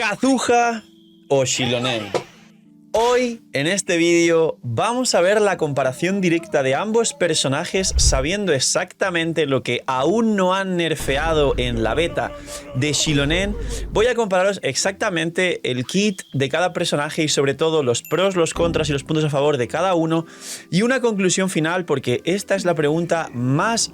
Kazuha o Xilonen. Hoy, en este vídeo, vamos a ver la comparación directa de ambos personajes sabiendo exactamente lo que aún no han nerfeado en la beta de Xilonen. Voy a compararos exactamente el kit de cada personaje y sobre todo los pros, los contras y los puntos a favor de cada uno y una conclusión final, porque esta es la pregunta más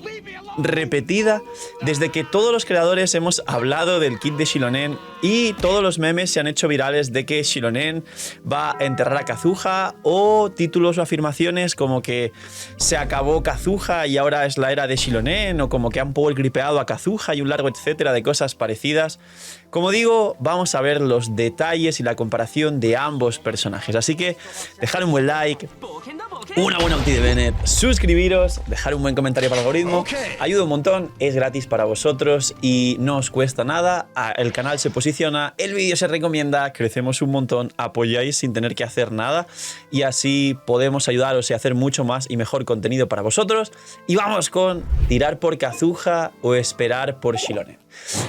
repetida desde que todos los creadores hemos hablado del kit de Xilonen y todos los memes se han hecho virales de que Xilonen va a enterrar a Kazuha, o títulos o afirmaciones como que se acabó Kazuha y ahora es la era de Xilonen, o como que han power gripeado a Kazuha y un largo etcétera de cosas parecidas. Como digo, vamos a ver los detalles y la comparación de ambos personajes, así que dejar un buen like, una buena ulti de Bennett, suscribiros, dejar un buen comentario para el algoritmo, ayuda un montón, es gratis para vosotros y no os cuesta nada. El canal se posiciona, el vídeo se recomienda, crecemos un montón, apoyáis sin tener que hacer nada y así podemos ayudaros y hacer mucho más y mejor contenido para vosotros. Y vamos con tirar por Kazuha o esperar por Xilonen.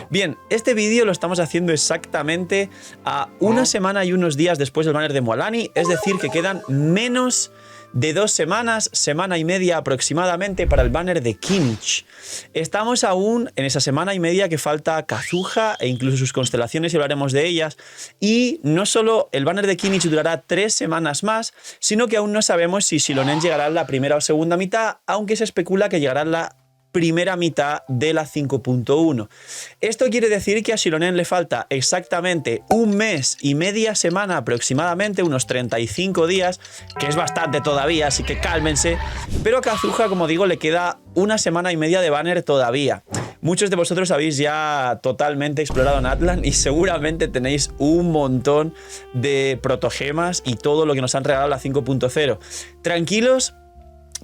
Bien, este vídeo lo estamos haciendo exactamente a una semana y unos días después del banner de Mualani, es decir que quedan menos de 2 semanas, semana y media aproximadamente para el banner de Kinch. Estamos aún en esa semana y media que falta Kazuha e incluso sus constelaciones y hablaremos de ellas. Y no solo el banner de Kinch durará 3 semanas más, sino que aún no sabemos si Xilonen llegará en la primera o segunda mitad, aunque se especula que llegará en la primera mitad de la 5.1. Esto quiere decir que a Xilonen le falta exactamente un mes y media semana aproximadamente, unos 35 días, que es bastante todavía, así que cálmense. Pero a Kazuha, como digo, le queda una semana y media de banner todavía. Muchos de vosotros habéis ya totalmente explorado Natlan y seguramente tenéis un montón de protogemas y todo lo que nos han regalado la 5.0. Tranquilos,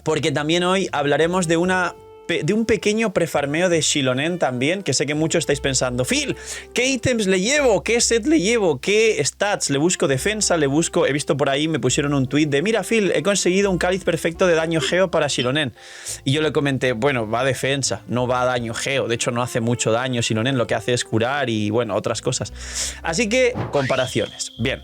porque también hoy hablaremos de un pequeño prefarmeo de Xilonen también, que sé que muchos estáis pensando, Phil, ¿qué ítems le llevo? ¿Qué set le llevo? ¿Qué stats? ¿Le busco defensa? ¿Le busco? He visto por ahí, me pusieron un tweet de, mira Phil, he conseguido un cáliz perfecto de daño geo para Xilonen. Y yo le comenté, bueno, va a defensa, no va a daño geo, de hecho no hace mucho daño Xilonen, lo que hace es curar y bueno, otras cosas. Así que, comparaciones. Bien,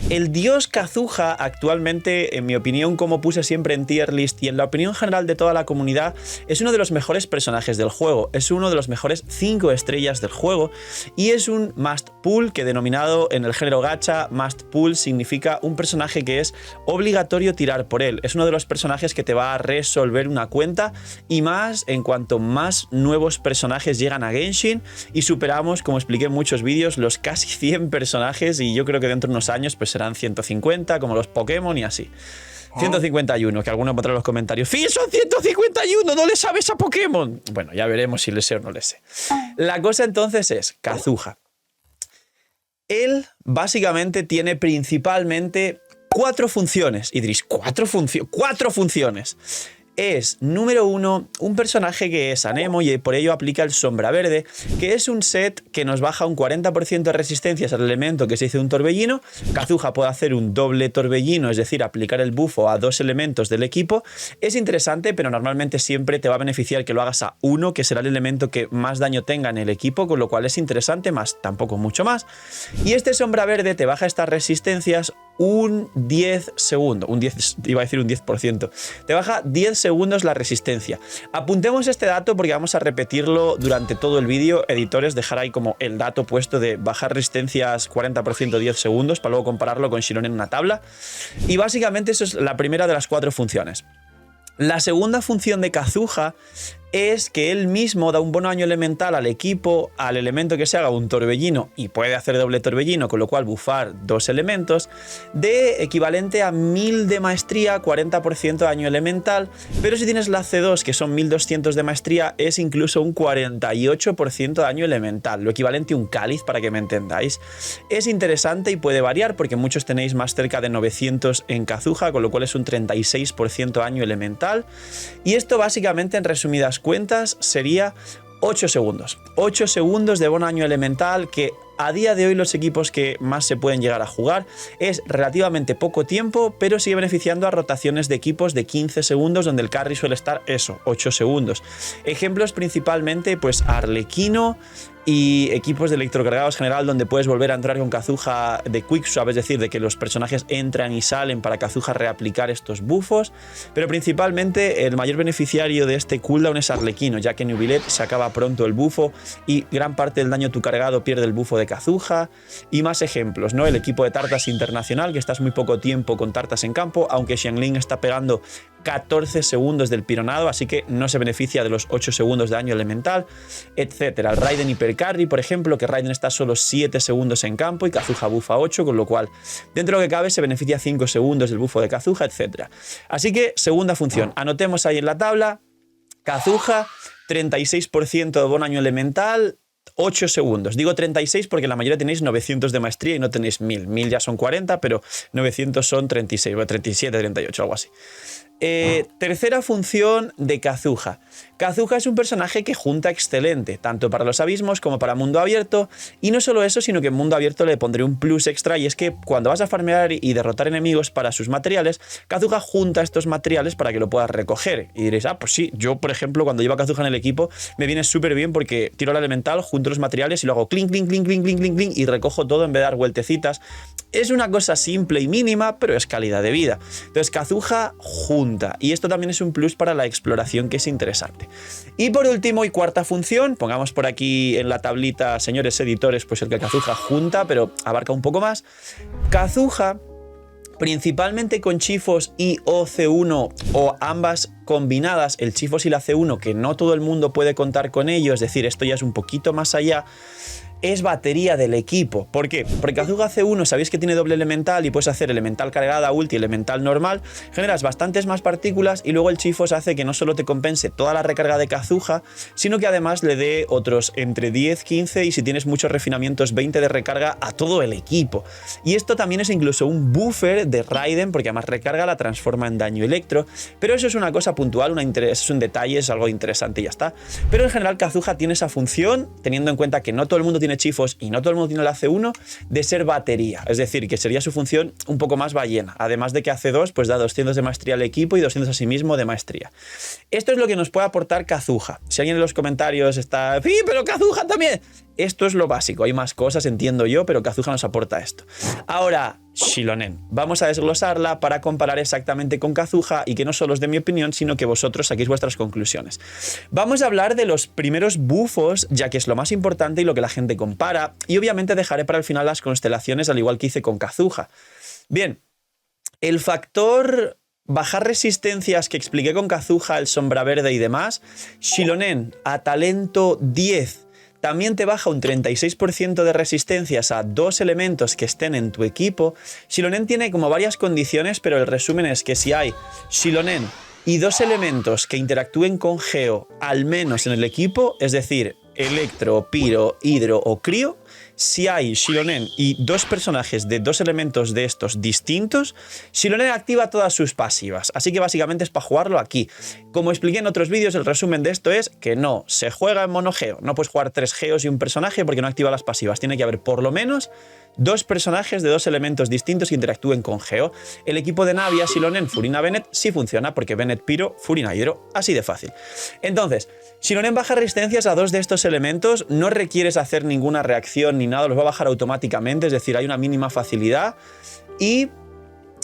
el dios Kazuha actualmente, en mi opinión, como puse siempre en tier list y en la opinión general de toda la comunidad, es uno de los mejores personajes del juego, es uno de los mejores 5 estrellas del juego y es un must pull, que denominado en el género gacha, must pull significa un personaje que es obligatorio tirar por él. Es uno de los personajes que te va a resolver una cuenta y más en cuanto más nuevos personajes llegan a Genshin y superamos, como expliqué en muchos vídeos, los casi 100 personajes y yo creo que dentro de unos años pues serán 150 como los Pokémon y así. 151, que alguno pondrá en los comentarios. ¡Phil, son 151! ¿No le sabes a Pokémon? Bueno, ya veremos si le sé o no le sé. La cosa entonces es, Kazuha. Él básicamente tiene principalmente 4 funciones. Y diréis, ¿4 funciones? Es, número 1, un personaje que es Anemo y por ello aplica el Sombra Verde, que es un set que nos baja un 40% de resistencias al elemento que se dice un torbellino. Kazuha puede hacer un doble torbellino, es decir, aplicar el bufo a 2 elementos del equipo. Es interesante, pero normalmente siempre te va a beneficiar que lo hagas a 1, que será el elemento que más daño tenga en el equipo, con lo cual es interesante, más tampoco mucho más. Y este Sombra Verde te baja estas resistencias un 10 segundos, iba a decir un 10%, te baja 10 segundos la resistencia. Apuntemos este dato porque vamos a repetirlo durante todo el vídeo. Editores, dejar ahí como el dato puesto de bajar resistencias 40% 10 segundos para luego compararlo con Xilonen en una tabla. Y básicamente eso es la primera de las 4 funciones. La segunda función de Kazuha es que él mismo da un bono daño elemental al equipo, al elemento que se haga un torbellino y puede hacer doble torbellino, con lo cual bufar 2 elementos, de equivalente a 1000 de maestría, 40% de daño elemental, pero si tienes la C2, que son 1200 de maestría, es incluso un 48% de daño elemental, lo equivalente a un cáliz, para que me entendáis. Es interesante y puede variar porque muchos tenéis más cerca de 900 en Kazuha, con lo cual es un 36% de daño elemental. Y esto básicamente, en resumidas cuentas, sería 8 segundos. 8 segundos de bono daño elemental que A día de hoy los equipos que más se pueden llegar a jugar es relativamente poco tiempo, pero sigue beneficiando a rotaciones de equipos de 15 segundos, donde el carry suele estar 8 segundos. Ejemplos principalmente pues Arlequino y equipos de electrocargados general, donde puedes volver a entrar con Kazuha de quickswap, es decir, de que los personajes entran y salen para Kazuha reaplicar estos buffos, pero principalmente el mayor beneficiario de este cooldown es Arlequino, ya que en Neuvillette se acaba pronto el bufo y gran parte del daño tu cargado pierde el bufo de Kazuha. Y más ejemplos, ¿no? El equipo de Tartas Internacional, que estás muy poco tiempo con Tartas en campo, aunque Xiangling está pegando 14 segundos del pironado, así que no se beneficia de los 8 segundos de daño elemental, etcétera. El Raiden Hypercarry, por ejemplo, que Raiden está solo 7 segundos en campo y Kazuha bufa 8, con lo cual dentro de lo que cabe se beneficia 5 segundos del bufo de Kazuha, etcétera. Así que segunda función, anotemos ahí en la tabla, Kazuha, 36% de buen daño elemental, 8 segundos. Digo 36 porque la mayoría tenéis 900 de maestría y no tenéis 1000. 1000 ya son 40, pero 900 son 36, 37, 38, algo así. Tercera función de Kazuha. Kazuha es un personaje que junta excelente, tanto para los abismos como para mundo abierto, y no solo eso, sino que en mundo abierto le pondré un plus extra, y es que cuando vas a farmear y derrotar enemigos para sus materiales, Kazuha junta estos materiales para que lo puedas recoger. Y diréis, ah, pues sí, yo por ejemplo cuando llevo a Kazuha en el equipo me viene súper bien porque tiro la elemental, junto los materiales y lo hago clink, clink, clink, clink, clink, clink, clink, y recojo todo en vez de dar vueltecitas. Es una cosa simple y mínima, pero es calidad de vida. Entonces Kazuha junta, y esto también es un plus para la exploración, que es interesante. Y por último y cuarta función, pongamos por aquí en la tablita, señores editores, pues el que Kazuha junta, pero abarca un poco más. Kazuha, principalmente con Chifos y o C1 o ambas combinadas, el Chifos y la C1, que no todo el mundo puede contar con ello, es decir, esto ya es un poquito más allá, es batería del equipo. ¿Por qué? Porque Kazuha C1 sabéis que tiene doble elemental y puedes hacer elemental cargada, ulti, elemental normal, generas bastantes más partículas y luego el Chifos hace que no solo te compense toda la recarga de Kazuha, sino que además le dé otros entre 10, 15 y si tienes muchos refinamientos 20 de recarga a todo el equipo. Y esto también es incluso un buffer de Raiden, porque además recarga la transforma en daño electro, pero eso es una cosa puntual, es un detalle, es algo interesante y ya está. Pero en general Kazuha tiene esa función, teniendo en cuenta que no todo el mundo tiene Chifos y no todo el mundo tiene la C1, de ser batería, es decir, que sería su función un poco más ballena, además de que hace 2, pues da 200 de maestría al equipo y 200 a sí mismo de maestría. Esto es lo que nos puede aportar Kazuha. Si alguien en los comentarios está, ¡sí, pero Kazuha también! Esto es lo básico, hay más cosas, entiendo yo, pero Kazuha nos aporta esto. Ahora, Xilonen. Vamos a desglosarla para comparar exactamente con Kazuha y que no solo es de mi opinión, sino que vosotros saquéis vuestras conclusiones. Vamos a hablar de los primeros bufos, ya que es lo más importante y lo que la gente compara, y obviamente dejaré para el final las constelaciones, al igual que hice con Kazuha. Bien, el factor bajar resistencias que expliqué con Kazuha, el sombra verde y demás, Xilonen a talento 10 también te baja un 36% de resistencias a 2 elementos que estén en tu equipo. Xilonen tiene como varias condiciones, pero el resumen es que si hay Xilonen y 2 elementos que interactúen con Geo, al menos en el equipo, es decir, Electro, Piro, Hidro o Crío, si hay Xilonen y 2 personajes de 2 elementos de estos distintos, Xilonen activa todas sus pasivas, así que básicamente es para jugarlo aquí. Como expliqué en otros vídeos, el resumen de esto es que no se juega en mono Geo, no puedes jugar 3 Geos y un personaje porque no activa las pasivas, tiene que haber por lo menos 2 personajes de 2 elementos distintos que interactúen con Geo. El equipo de Navia, Xilonen, Furina, Bennett sí funciona porque Bennett, Piro, Furina, Hidro, así de fácil. Entonces, Xilonen baja resistencias a 2 de estos elementos, no requieres hacer ninguna reacción ni nada, los va a bajar automáticamente, es decir, hay una mínima facilidad y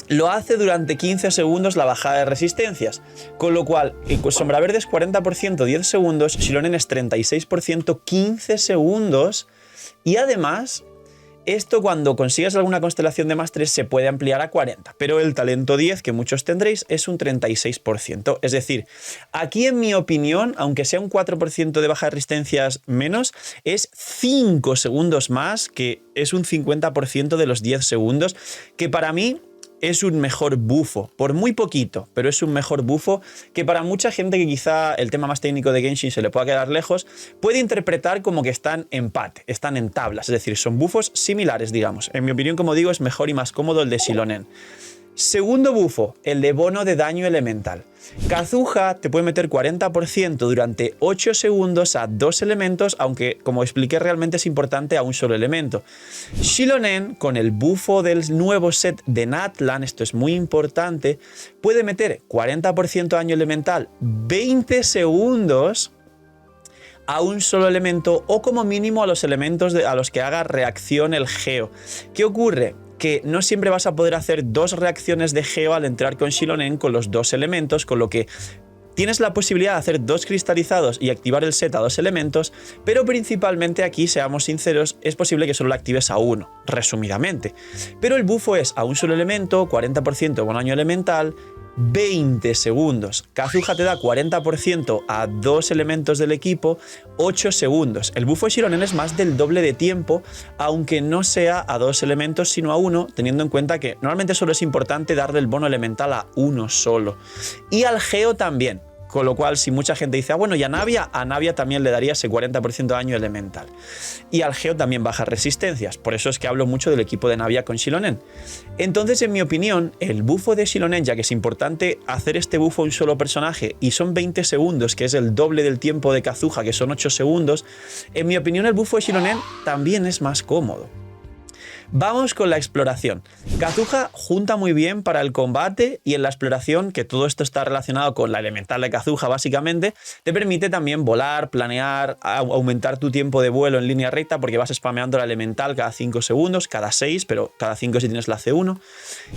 lo hace durante 15 segundos la bajada de resistencias, con lo cual sombra verde es 40% 10 segundos, Xilonen es 36% 15 segundos y además esto cuando consigas alguna constelación de más 3 se puede ampliar a 40, pero el talento 10 que muchos tendréis es un 36%. Es decir, aquí en mi opinión, aunque sea un 4% de baja de resistencias menos, es 5 segundos más, que es un 50% de los 10 segundos, que para mí es un mejor bufo, por muy poquito, pero es un mejor bufo que para mucha gente que quizá el tema más técnico de Genshin se le pueda quedar lejos, puede interpretar como que están en empate, están en tablas, es decir, son bufos similares, digamos. En mi opinión, como digo, es mejor y más cómodo el de Xilonen. Segundo bufo, el de bono de daño elemental. Kazuha te puede meter 40% durante 8 segundos a 2 elementos, aunque como expliqué realmente es importante a un solo elemento. Xilonen, con el bufo del nuevo set de Natlan, esto es muy importante, puede meter 40% daño elemental 20 segundos a un solo elemento o como mínimo a los elementos a los que haga reacción el Geo. ¿Qué ocurre? Que no siempre vas a poder hacer 2 reacciones de Geo al entrar con Xilonen con los 2 elementos, con lo que tienes la posibilidad de hacer 2 cristalizados y activar el set a 2 elementos, pero principalmente aquí, seamos sinceros, es posible que solo lo actives a 1, resumidamente. Pero el bufo es a un solo elemento, 40% de daño elemental, 20 segundos. Kazuha te da 40% a 2 elementos del equipo, 8 segundos. El bufo de Xilonen es más del doble de tiempo, aunque no sea a 2 elementos sino a 1, teniendo en cuenta que normalmente solo es importante darle el bono elemental a 1 solo. Y al Geo también. Con lo cual, si mucha gente dice, bueno, y a Navia también le daría ese 40% de daño elemental. Y al Geo también baja resistencias, por eso es que hablo mucho del equipo de Navia con Xilonen. Entonces, en mi opinión, el bufo de Xilonen, ya que es importante hacer este bufo a un solo personaje y son 20 segundos, que es el doble del tiempo de Kazuha, que son 8 segundos, en mi opinión el bufo de Xilonen también es más cómodo. Vamos con la exploración. Kazuha junta muy bien para el combate y en la exploración, que todo esto está relacionado con la elemental de Kazuha básicamente, te permite también volar, planear, aumentar tu tiempo de vuelo en línea recta porque vas spameando la elemental cada 5 segundos, cada 6, pero cada 5 si tienes la C1.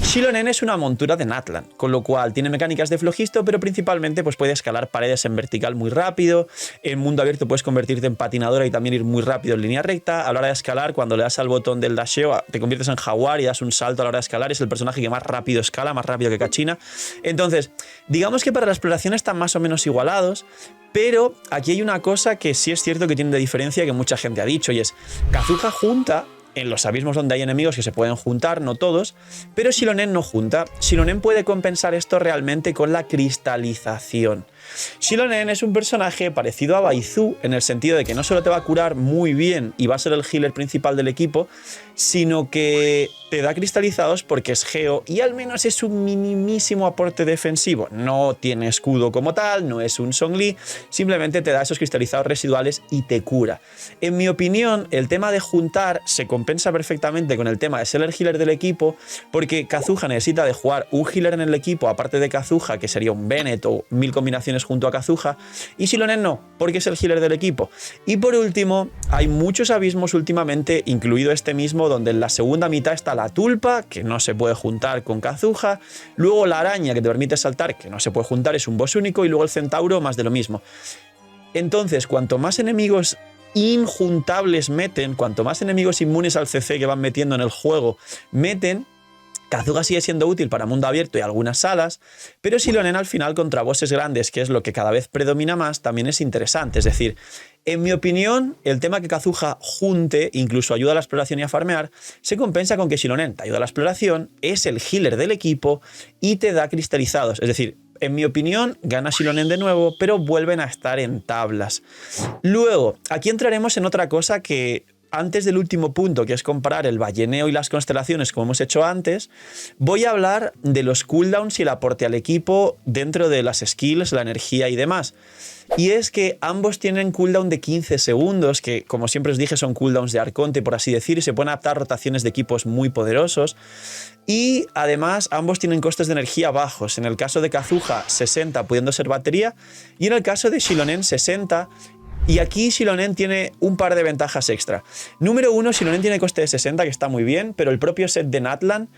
Xilonen es una montura de Natlan, con lo cual tiene mecánicas de flojisto, pero principalmente pues puede escalar paredes en vertical muy rápido, en mundo abierto puedes convertirte en patinadora y también ir muy rápido en línea recta. A la hora de escalar, cuando le das al botón del dasheo, te conviertes en jaguar y das un salto a la hora de escalar, es el personaje que más rápido escala, más rápido que Kachina. Entonces, digamos que para la exploración están más o menos igualados, pero aquí hay una cosa que sí es cierto que tiene de diferencia que mucha gente ha dicho, y es Kazuha junta en los abismos donde hay enemigos que se pueden juntar, no todos, pero Xilonen no junta. Xilonen puede compensar esto realmente con la cristalización. Xilonen es un personaje parecido a Baizu en el sentido de que no solo te va a curar muy bien y va a ser el healer principal del equipo, sino que te da cristalizados porque es Geo y al menos es un minimísimo aporte defensivo. No tiene escudo como tal, no es un Zhongli, simplemente te da esos cristalizados residuales y te cura. En mi opinión, el tema de juntar se compensa perfectamente con el tema de ser el healer del equipo, porque Kazuha necesita de jugar un healer en el equipo aparte de Kazuha, que sería un Bennett o 1000 combinaciones junto a Kazuha, y Xilonen no, porque es el healer del equipo. Y por último, hay muchos abismos últimamente, incluido este mismo, donde en la segunda mitad está la tulpa, que no se puede juntar con Kazuha, luego la araña, que te permite saltar, que no se puede juntar, es un boss único, y luego el centauro, más de lo mismo. Entonces, cuanto más enemigos injuntables meten, cuanto más enemigos inmunes al CC que van metiendo en el juego meten, Kazuha sigue siendo útil para mundo abierto y algunas salas, pero Xilonen al final contra bosses grandes, que es lo que cada vez predomina más, también es interesante. Es decir, en mi opinión, el tema que Kazuha junte, incluso ayuda a la exploración y a farmear, se compensa con que Xilonen te ayuda a la exploración, es el healer del equipo y te da cristalizados. Es decir, en mi opinión, gana Xilonen de nuevo, pero vuelven a estar en tablas. Luego, aquí entraremos en otra cosa que antes del último punto, que es comparar el balleneo y las constelaciones como hemos hecho antes, voy a hablar de los cooldowns y el aporte al equipo dentro de las skills, la energía y demás. Y es que ambos tienen cooldown de 15 segundos, que como siempre os dije son cooldowns de arconte, por así decir, y se pueden adaptar a rotaciones de equipos muy poderosos. Y además ambos tienen costes de energía bajos. En el caso de Kazuha 60 pudiendo ser batería, y en el caso de Xilonen 60. Y aquí Xilonen tiene un par de ventajas extra. Número 1, Xilonen tiene coste de 60, que está muy bien, pero el propio set de Natlan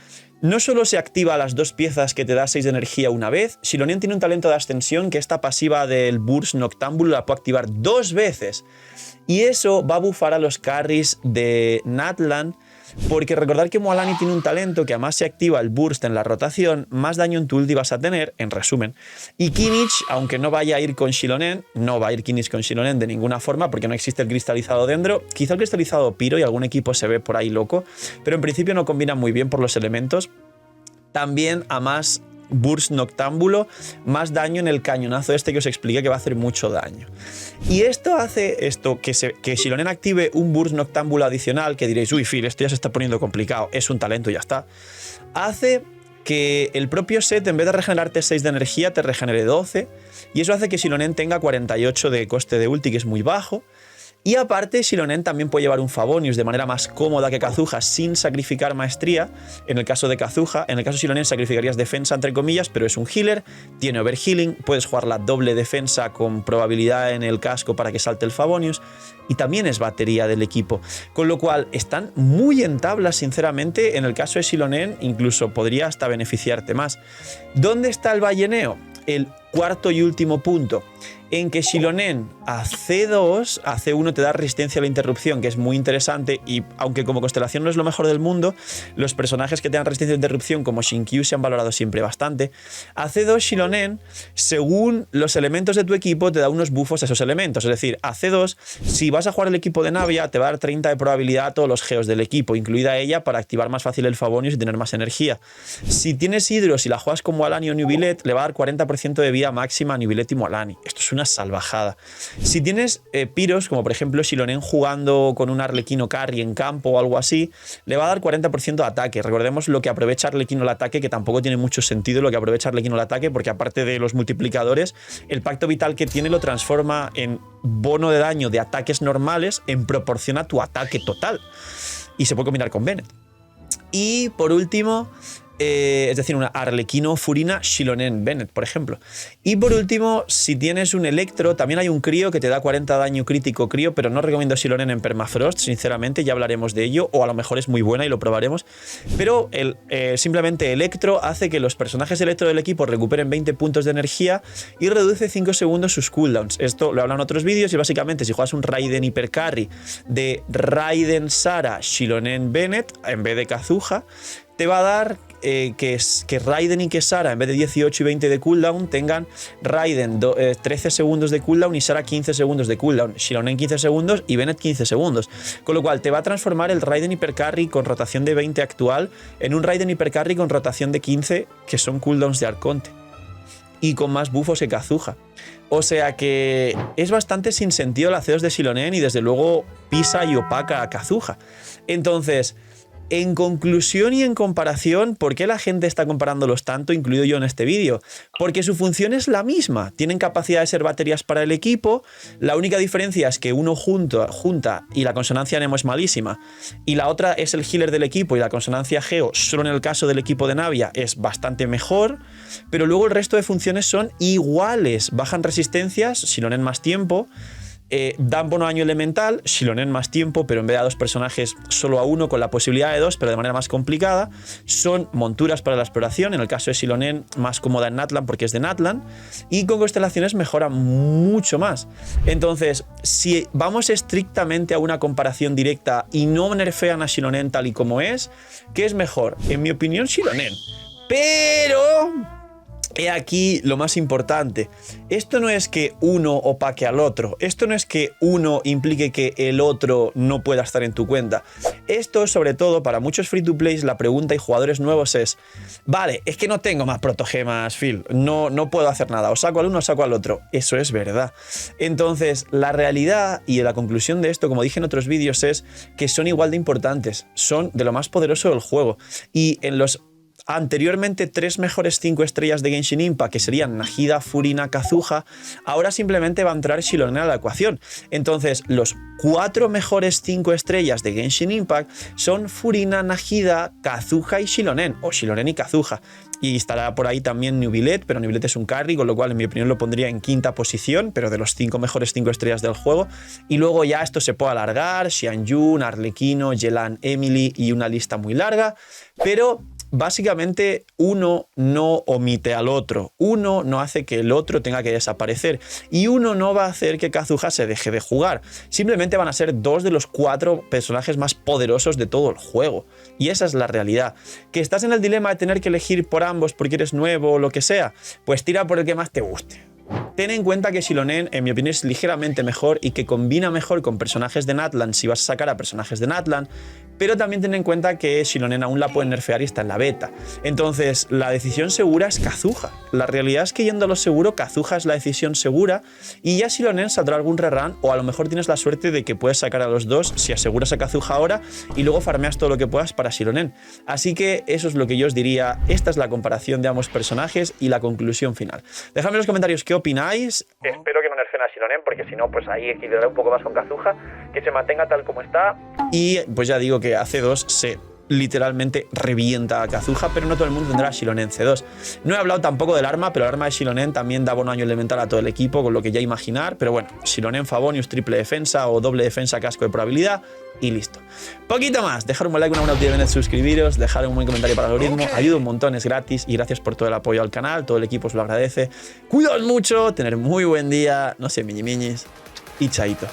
no solo se activa las 2 piezas que te da 6 de energía una vez, Xilonen tiene un talento de ascensión que esta pasiva del Burst Noctámbulo la puede activar 2 veces. Y eso va a bufar a los carries de Natlan, porque recordad que Moalani tiene un talento que además se activa el burst en la rotación, más daño en tu ulti vas a tener, en resumen. Y Kinnich, aunque no vaya a ir con Xilonen, no va a ir Kinnich con Xilonen de ninguna forma porque no existe el cristalizado Dendro. Quizá el cristalizado Pyro y algún equipo se ve por ahí loco, pero en principio no combinan muy bien por los elementos. También a más Burst Noctámbulo, más daño en el cañonazo este que os expliqué que va a hacer mucho daño. Y esto hace que Xilonen active un Burst Noctámbulo adicional, que diréis, uy Phil, esto ya se está poniendo complicado, es un talento y ya está. Hace que el propio set, en vez de regenerarte 6 de energía, te regenere 12, y eso hace que Xilonen tenga 48 de coste de ulti, que es muy bajo. Y aparte, Xilonen también puede llevar un Favonius de manera más cómoda que Kazuha sin sacrificar maestría. En el caso de Kazuha, en el caso de Xilonen sacrificarías defensa entre comillas, pero es un healer, tiene overhealing, puedes jugar la doble defensa con probabilidad en el casco para que salte el Favonius, y también es batería del equipo. Con lo cual, están muy en tablas, sinceramente. En el caso de Xilonen, incluso podría hasta beneficiarte más. ¿Dónde está el balleneo? El cuarto y último punto, en que Xilonen a C2, a C1 te da resistencia a la interrupción, que es muy interesante, y aunque como constelación no es lo mejor del mundo, los personajes que te dan resistencia a la interrupción como Shinkyu se han valorado siempre bastante. A C2 Xilonen, según los elementos de tu equipo, te da unos buffos a esos elementos, es decir, a C2, si vas a jugar el equipo de Navia, te va a dar 30 de probabilidad a todos los geos del equipo, incluida ella, para activar más fácil el Favonius y tener más energía. Si tienes Hydro, si la juegas como Alani o Nubilet, le va a dar 40% de vida máxima a Nubilet y Alani. Esto es una salvajada. Si tienes Piros, como por ejemplo Xilonen jugando con un Arlequino carry en campo o algo así, le va a dar 40% de ataque. Recordemos lo que aprovecha Arlequino el ataque, que tampoco tiene mucho sentido lo que aprovecha Arlequino el ataque, porque aparte de los multiplicadores, el pacto vital que tiene lo transforma en bono de daño de ataques normales en proporción a tu ataque total. Y se puede combinar con Bennett. Y por último, es decir, una Arlequino Furina Xilonen Bennett, por ejemplo. Y por último, si tienes un Electro, también hay un crío que te da 40 daño crítico crío, pero no recomiendo Xilonen en Permafrost, sinceramente, ya hablaremos de ello, o a lo mejor es muy buena y lo probaremos. Pero simplemente Electro hace que los personajes Electro del equipo recuperen 20 puntos de energía y reduce 5 segundos sus cooldowns. Esto lo hablan en otros vídeos y básicamente si juegas un Raiden Hypercarry de Raiden Sara Xilonen Bennett en vez de Kazuha, te va a dar que Raiden y que Sara, en vez de 18 y 20 de cooldown, tengan Raiden 13 segundos de cooldown y Sara 15 segundos de cooldown, Xilonen 15 segundos y Bennett 15 segundos. Con lo cual te va a transformar el Raiden Hypercarry con rotación de 20 actual en un Raiden Hypercarry con rotación de 15, que son cooldowns de Arconte, y con más buffos que Kazuha. O sea que es bastante sin sentido la C2 de Xilonen y desde luego pisa y opaca a Kazuha. Entonces, en conclusión y en comparación, ¿por qué la gente está comparándolos tanto, incluido yo en este vídeo? Porque su función es la misma. Tienen capacidad de ser baterías para el equipo. La única diferencia es que uno junta y la consonancia Nemo es malísima, y la otra es el healer del equipo y la consonancia Geo, solo en el caso del equipo de Navia, es bastante mejor, pero luego el resto de funciones son iguales. Bajan resistencias, Xilonen más tiempo, dan bono daño elemental, Xilonen más tiempo, pero en vez de a 2 personajes, solo a 1, con la posibilidad de 2, pero de manera más complicada. Son monturas para la exploración, en el caso de Xilonen, más cómoda en Natlan porque es de Natlan, y con constelaciones mejora mucho más. Entonces, si vamos estrictamente a una comparación directa y no nerfean a Xilonen tal y como es, ¿qué es mejor? En mi opinión, Xilonen. Pero he aquí lo más importante. Esto no es que uno opaque al otro. Esto no es que uno implique que el otro no pueda estar en tu cuenta. Esto, sobre todo, para muchos free to plays, la pregunta y jugadores nuevos es: vale, es que no tengo más protogemas, Phil. No puedo hacer nada. O saco al uno o saco al otro. Eso es verdad. Entonces, la realidad y la conclusión de esto, como dije en otros vídeos, es que son igual de importantes. Son de lo más poderoso del juego. Y en los anteriormente 3 mejores 5 estrellas de Genshin Impact, que serían Nahida, Furina, Kazuha, ahora simplemente va a entrar Xilonen a la ecuación. Entonces, los 4 mejores 5 estrellas de Genshin Impact son Furina, Nahida, Kazuha y Xilonen, o Xilonen y Kazuha. Y estará por ahí también Nubilet, pero Nubilet es un carry, con lo cual en mi opinión lo pondría en 5ª posición, pero de los 5 mejores 5 estrellas del juego. Y luego ya esto se puede alargar: Xianyun, Arlequino, Yelan, Emily y una lista muy larga, pero básicamente uno no omite al otro, uno no hace que el otro tenga que desaparecer y uno no va a hacer que Kazuha se deje de jugar. Simplemente van a ser 2 de los 4 personajes más poderosos de todo el juego. Y esa es la realidad. ¿Que estás en el dilema de tener que elegir por ambos porque eres nuevo o lo que sea? Pues tira por el que más te guste. Ten en cuenta que Xilonen, en mi opinión, es ligeramente mejor y que combina mejor con personajes de Natlan si vas a sacar a personajes de Natlan, pero también ten en cuenta que Xilonen aún la pueden nerfear y está en la beta. Entonces, la decisión segura es Kazuha. La realidad es que yendo a lo seguro, Kazuha es la decisión segura y ya Xilonen saldrá algún rerun, o a lo mejor tienes la suerte de que puedes sacar a los dos si aseguras a Kazuha ahora y luego farmeas todo lo que puedas para Xilonen. Así que eso es lo que yo os diría. Esta es la comparación de ambos personajes y la conclusión final. Dejadme en los comentarios qué opináis. Espero que no nerfen a Xilonen, porque si no, pues ahí equilibraré un poco más con Kazuha, que se mantenga tal como está. Y pues ya digo que a C2 se literalmente revienta a Kazuha, pero no todo el mundo tendrá Xilonen C2. No he hablado tampoco del arma, pero el arma de Xilonen también da buen daño elemental a todo el equipo, con lo que ya imaginar, pero bueno, Xilonen Favonius triple defensa o doble defensa casco de probabilidad y listo. Poquito más, dejar un buen like, una buena opinión, suscribiros, dejar un buen comentario para el algoritmo, ayuda un montón, es gratis y gracias por todo el apoyo al canal, todo el equipo os lo agradece. Cuidaos mucho, tener muy buen día, no sé, miñis y chaito.